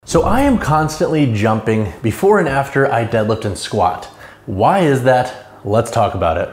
So I am constantly jumping before and after I deadlift and squat. Why is that? Let's talk about it.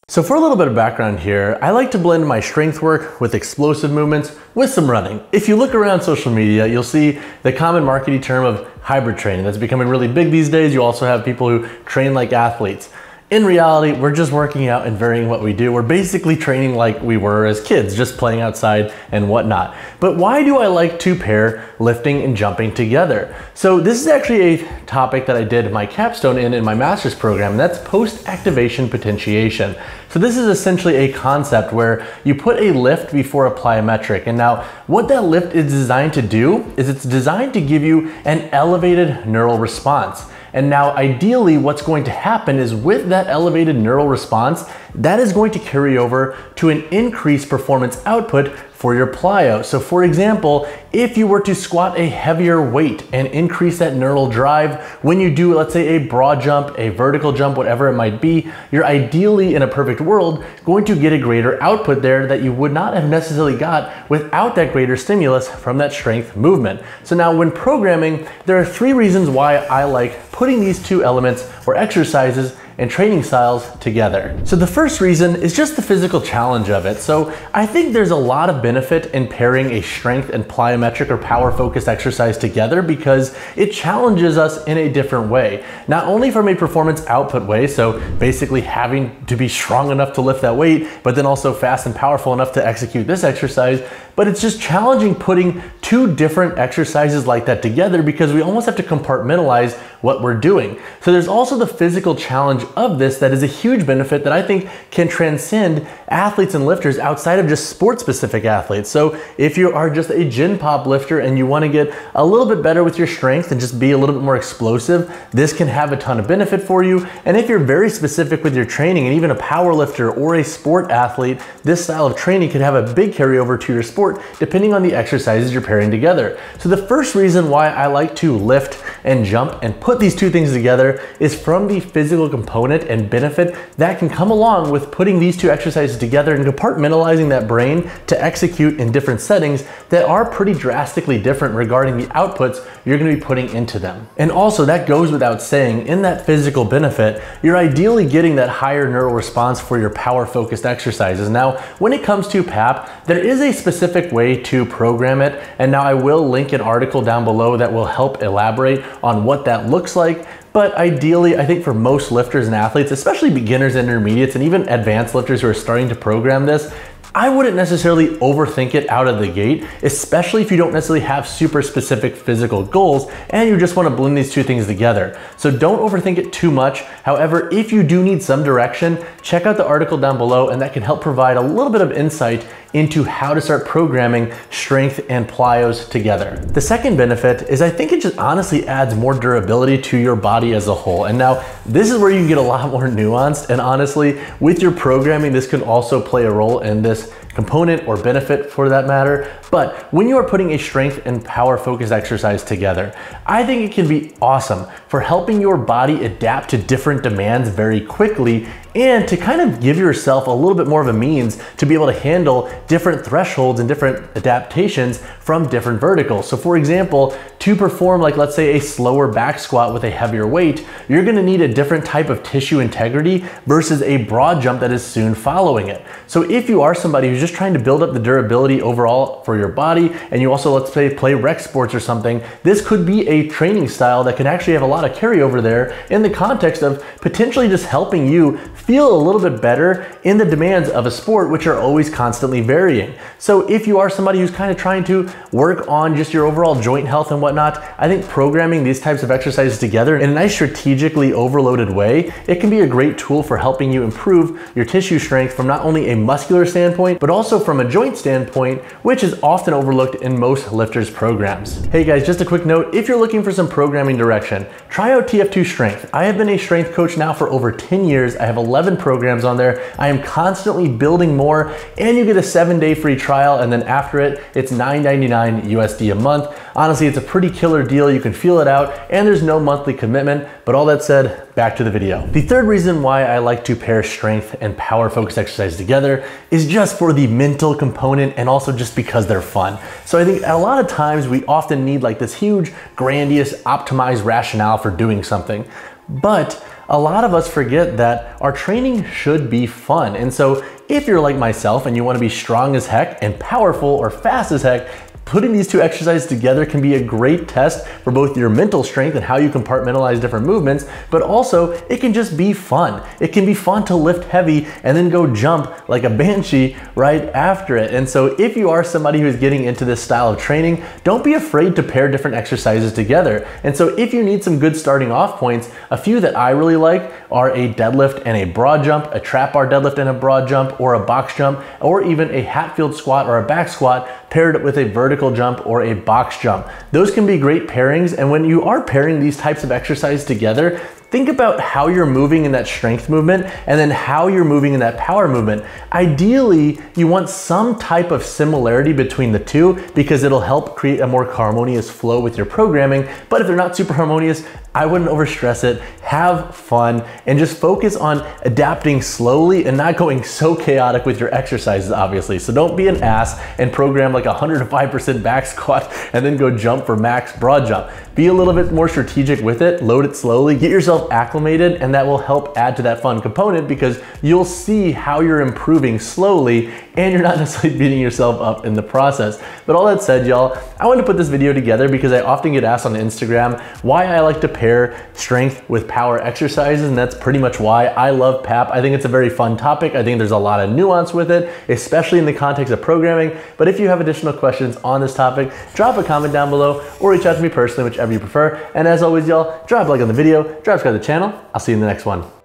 So for a little bit of background here, I like to blend my strength work with explosive movements with some running. If you look around social media, you'll see the common marketing term of hybrid training. That's becoming really big these days. You also have people who train like athletes. In reality, we're just working out and varying what we do. We're basically training like we were as kids, just playing outside and whatnot. But why do I like to pair lifting and jumping together? So this is actually a topic that I did my capstone in my master's program, and that's post-activation potentiation. So this is essentially a concept where you put a lift before a plyometric. And now what that lift is designed to do is it's designed to give you an elevated neural response. And now ideally what's going to happen is with that elevated neural response, that is going to carry over to an increased performance output for your plyo. So for example, if you were to squat a heavier weight and increase that neural drive, when you do, let's say, a broad jump, a vertical jump, whatever it might be, you're ideally, in a perfect world, going to get a greater output there that you would not have necessarily got without that greater stimulus from that strength movement. So now when programming, there are three reasons why I like putting these two elements or exercises and training styles together. So the first reason is just the physical challenge of it. So I think there's a lot of benefit in pairing a strength and plyometric or power focused exercise together because it challenges us in a different way. Not only from a performance output way, so basically having to be strong enough to lift that weight, but then also fast and powerful enough to execute this exercise, but it's just challenging putting two different exercises like that together because we almost have to compartmentalize what we're doing. So there's also the physical challenge of this that is a huge benefit that I think can transcend athletes and lifters outside of just sport-specific athletes. So if you are just a gym pop lifter and you want to get a little bit better with your strength and just be a little bit more explosive, this can have a ton of benefit for you. And if you're very specific with your training and even a power lifter or a sport athlete, this style of training could have a big carryover to your sport depending on the exercises you're pairing together. So the first reason why I like to lift and jump and put these two things together is from the physical component and benefit that can come along with putting these two exercises together and compartmentalizing that brain to execute in different settings that are pretty drastically different regarding the outputs you're going to be putting into them. And also that goes without saying, in that physical benefit, you're ideally getting that higher neural response for your power focused exercises. Now, when it comes to PAP, there is a specific way to program it. And now I will link an article down below that will help elaborate on what that looks like. But ideally, I think for most lifters and athletes, especially beginners, intermediates, and even advanced lifters who are starting to program this, I wouldn't necessarily overthink it out of the gate, especially if you don't necessarily have super specific physical goals and you just want to blend these two things together. So don't overthink it too much. However, if you do need some direction, check out the article down below and that can help provide a little bit of insight into how to start programming strength and plyos together. The second benefit is I think it just honestly adds more durability to your body as a whole. And now this is where you can get a lot more nuanced, and honestly, with your programming, this can also play a role in this component or benefit for that matter. But when you are putting a strength and power focused exercise together, I think it can be awesome for helping your body adapt to different demands very quickly and to kind of give yourself a little bit more of a means to be able to handle different thresholds and different adaptations from different verticals. So for example, to perform like let's say a slower back squat with a heavier weight, you're gonna need a different type of tissue integrity versus a broad jump that is soon following it. So if you are somebody who's just trying to build up the durability overall for your body, and you also, let's say, play rec sports or something, this could be a training style that can actually have a lot of carryover there in the context of potentially just helping you feel a little bit better in the demands of a sport, which are always constantly varying. So if you are somebody who's kind of trying to work on just your overall joint health and whatnot, I think programming these types of exercises together in a nice strategically overloaded way, it can be a great tool for helping you improve your tissue strength from not only a muscular standpoint, but also from a joint standpoint, which is often overlooked in most lifters programs. Hey guys, just a quick note, if you're looking for some programming direction, try out TF2 Strength. I have been a strength coach now for over 10 years. I have a 11 programs on there. I am constantly building more, and you get a 7-day free trial, and then after it, it's $9.99 USD a month. Honestly, it's a pretty killer deal. You can feel it out, and there's no monthly commitment. But all that said, back to the video. The third reason why I like to pair strength and power focused exercise together is just for the mental component, and also just because they're fun. So I think a lot of times we often need like this huge, grandiose, optimized rationale for doing something. But a lot of us forget that our training should be fun. And so if you're like myself and you want to be strong as heck and powerful or fast as heck, putting these two exercises together can be a great test for both your mental strength and how you compartmentalize different movements, but also it can just be fun. It can be fun to lift heavy and then go jump like a banshee right after it. And so if you are somebody who's getting into this style of training, don't be afraid to pair different exercises together. And so if you need some good starting off points, a few that I really like are a deadlift and a broad jump, a trap bar deadlift and a broad jump, or a box jump, or even a Hatfield squat or a back squat paired with a vertical jump or a box jump. Those can be great pairings, and when you are pairing these types of exercises together, think about how you're moving in that strength movement and then how you're moving in that power movement. Ideally, you want some type of similarity between the two because it'll help create a more harmonious flow with your programming. But if they're not super harmonious, I wouldn't overstress it. Have fun and just focus on adapting slowly and not going so chaotic with your exercises, obviously. So don't be an ass and program like 105% back squat and then go jump for max broad jump. Be a little bit more strategic with it, load it slowly, get yourself acclimated, and that will help add to that fun component because you'll see how you're improving slowly and you're not necessarily beating yourself up in the process. But all that said, y'all, I wanted to put this video together because I often get asked on Instagram why I like to pair strength with power exercises, and that's pretty much why I love PAP. I think it's a very fun topic. I think there's a lot of nuance with it, especially in the context of programming. But if you have additional questions on this topic, drop a comment down below or reach out to me personally, whichever you prefer. And as always, y'all, drop a like on the video, drop subscribe to the channel. I'll see you in the next one.